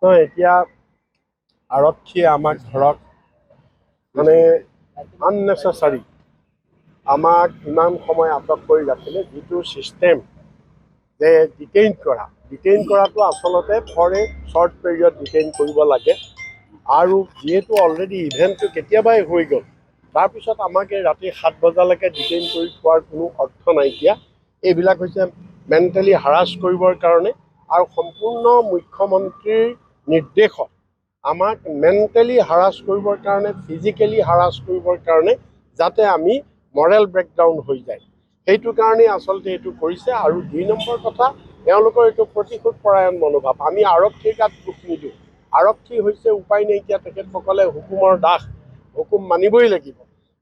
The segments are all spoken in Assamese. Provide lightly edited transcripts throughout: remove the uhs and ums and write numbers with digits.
এতিয়া আৰক্ষীয়ে আমাক ধৰক মানে আননেচেচাৰী আমাক ইমান সময় আটক কৰি ৰাখিলে, যিটো ছিষ্টেম যে ডিটেইন কৰাটো আচলতে for a short period detain কৰিব লাগে। আৰু যিহেতু অলৰেডি ইভেণ্টটো কেতিয়াবাই হৈ গ'ল, তাৰপিছত আমাক এই ৰাতি 7 বজালৈকে ডিটেইন কৰি থোৱাৰ কোনো অৰ্থ নাইকিয়া। এইবিলাক হৈছে মেণ্টেলি হাৰাছ কৰিবৰ কাৰণে, আৰু সম্পূৰ্ণ মুখ্যমন্ত্ৰীৰ নিৰ্দেশত আমাক মেণ্টেলি হাৰাছ কৰিবৰ কাৰণে, ফিজিকেলি হাৰাছ কৰিবৰ কাৰণে, যাতে আমি মৰেল ব্ৰেকডাউন হৈ যায়, সেইটো কাৰণেই আচলতে এইটো কৰিছে। আৰু 2 নম্বৰ কথা, তেওঁলোকৰ এইটো প্ৰতিশোধ পৰায়ণ মনোভাৱ। আমি আৰক্ষীৰ গাত দুখ নিদিওঁ। আৰক্ষী হৈছে উপায় নাইকিয়া, তেখেতসকলে হুকুমৰ দাস, হুকুম মানিবই লাগিব।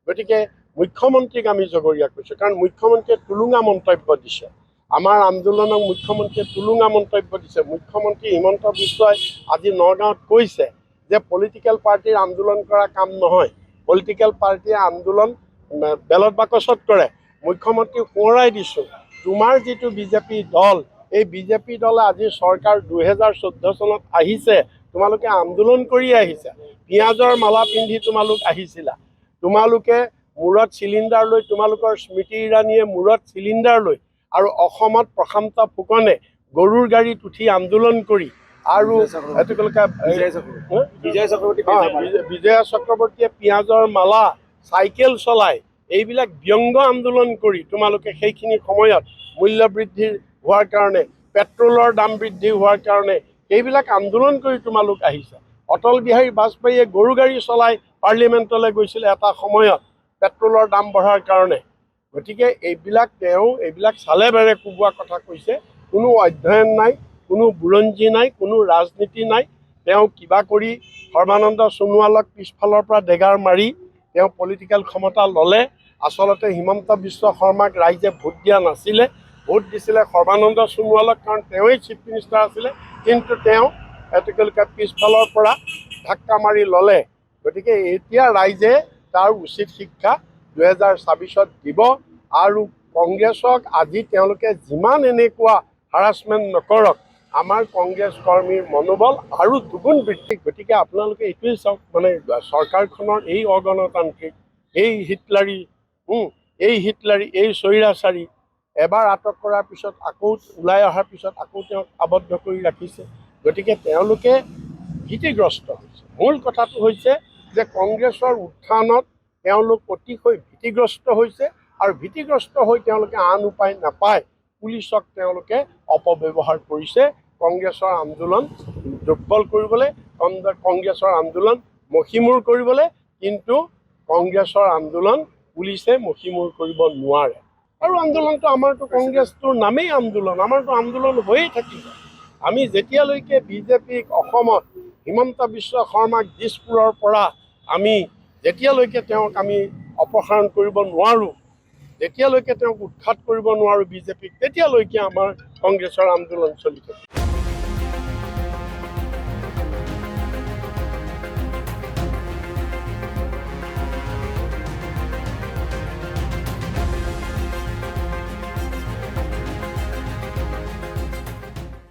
গতিকে মুখ্যমন্ত্ৰীক আমি জগৰীয়া কৰিছোঁ, কাৰণ মুখ্যমন্ত্ৰীয়ে টুলুঙা মন্তব্য দিছে। আমাৰ আন্দোলনক মুখ্যমন্ত্ৰীয়ে টুলুঙা মন্তব্য দিছে। মুখ্যমন্ত্ৰী হিমন্ত বিশ্বই আজি নগাঁৱত কৈছে যে পলিটিকেল পাৰ্টিৰ আন্দোলন কৰা কাম নহয়, পলিটিকেল পাৰ্টিয়ে আন্দোলন বেলট বাকচত কৰে। মুখ্যমন্ত্ৰীক সোঁৱৰাই দিছোঁ, তোমাৰ যিটো বিজেপি দল, এই বিজেপি দলে আজি চৰকাৰ 2014 চনত আহিছে, তোমালোকে আন্দোলন কৰি আহিছা। পিঁয়াজৰ মালা পিন্ধি তোমালোক আহিছিলা। তোমালোকে মূৰত চিলিণ্ডাৰ লৈ, তোমালোকৰ স্মৃতি ইৰাণীয়ে মূৰত চিলিণ্ডাৰ লৈ, আৰু অসমত প্ৰশান্ত ফুকনে গৰুৰ গাড়ীত উঠি আন্দোলন কৰি, আৰু বিজয়া চক্ৰৱৰ্তীয়ে পিঁয়াজৰ মালা, চাইকেল চলাই, এইবিলাক ব্যংগ আন্দোলন কৰি তোমালোকে সেইখিনি সময়ত মূল্য বৃদ্ধি হোৱাৰ কাৰণে, পেট্ৰলৰ দাম বৃদ্ধি হোৱাৰ কাৰণে এইবিলাক আন্দোলন কৰি তোমালোক আহিছা। অটল বিহাৰী বাজপেয়ীয়ে গৰু গাড়ী চলাই পাৰ্লিমেণ্টলৈ গৈছিলে এটা সময়ত পেট্ৰলৰ দাম বঢ়াৰ কাৰণে। গতিকে এইবিলাক চালে বেৰে কোবোৱা কথা কৈছে। কোনো অধ্যয়ন নাই, কোনো বুৰঞ্জী নাই, কোনো ৰাজনীতি নাই। তেওঁ কিবা কৰি সৰ্বানন্দ সোণোৱালক পিছফালৰ পৰা ডেগাৰ মাৰি তেওঁ পলিটিকেল ক্ষমতা ল'লে। আচলতে হিমন্ত বিশ্ব শৰ্মাক ৰাইজে ভোট দিয়া নাছিলে, ভোট দিছিলে সৰ্বানন্দ সোণোৱালক, কাৰণ তেওঁৱেই চিফ মিনিষ্টাৰ আছিলে। কিন্তু তেওঁ পিছফালৰ পৰা ধাক্কা মাৰি ল'লে। গতিকে এতিয়া ৰাইজে তাৰ উচিত শিক্ষা 2024-ত দিব। আৰু কংগ্ৰেছক আজি তেওঁলোকে যিমান এনেকুৱা হাৰাছমেণ্ট নকৰক, আমাৰ কংগ্ৰেছ কৰ্মীৰ মনোবল আৰু দুগুণ বৃদ্ধি। গতিকে আপোনালোকে এইটোৱেই চাওক, মানে চৰকাৰখনৰ এই অগণতান্ত্ৰিক, এই হিটলাৰী, এই স্বৈৰাচাৰী, এবাৰ আটক কৰাৰ পিছত আকৌ ওলাই অহাৰ পিছত আকৌ তেওঁক আবদ্ধ কৰি ৰাখিছে। গতিকে তেওঁলোকে ভীতিগ্ৰস্ত হৈছে। মূল কথাটো হৈছে যে কংগ্ৰেছৰ উত্থানত তেওঁলোক অতিশয় ভীতিগ্ৰস্ত হৈছে, আৰু ভীতিগ্ৰস্ত হৈ তেওঁলোকে আন উপায় নাপায় পুলিচক তেওঁলোকে অপব্যৱহাৰ কৰিছে কংগ্ৰেছৰ আন্দোলন দুৰ্বল কৰিবলৈ, কংগ্ৰেছৰ আন্দোলন মষিমূৰ কৰিবলৈ। কিন্তু কংগ্ৰেছৰ আন্দোলন পুলিচে মষিমূৰ কৰিব নোৱাৰে। আৰু আন্দোলনটো আমাৰতো কংগ্ৰেছটোৰ নামেই আন্দোলন, আমাৰতো আন্দোলন হৈয়ে থাকিব। আমি যেতিয়ালৈকে বিজেপিক অসমত হিমন্ত বিশ্ব শৰ্মাক দিছপুৰৰ পৰা যেতিয়ালৈকে তেওঁক আমি অপসাৰণ কৰিব নোৱাৰোঁ, যেতিয়ালৈকে তেওঁক উৎখাত কৰিব নোৱাৰোঁ বিজেপিক, তেতিয়ালৈকে আমাৰ কংগ্ৰেছৰ আন্দোলন চলি থাকিব।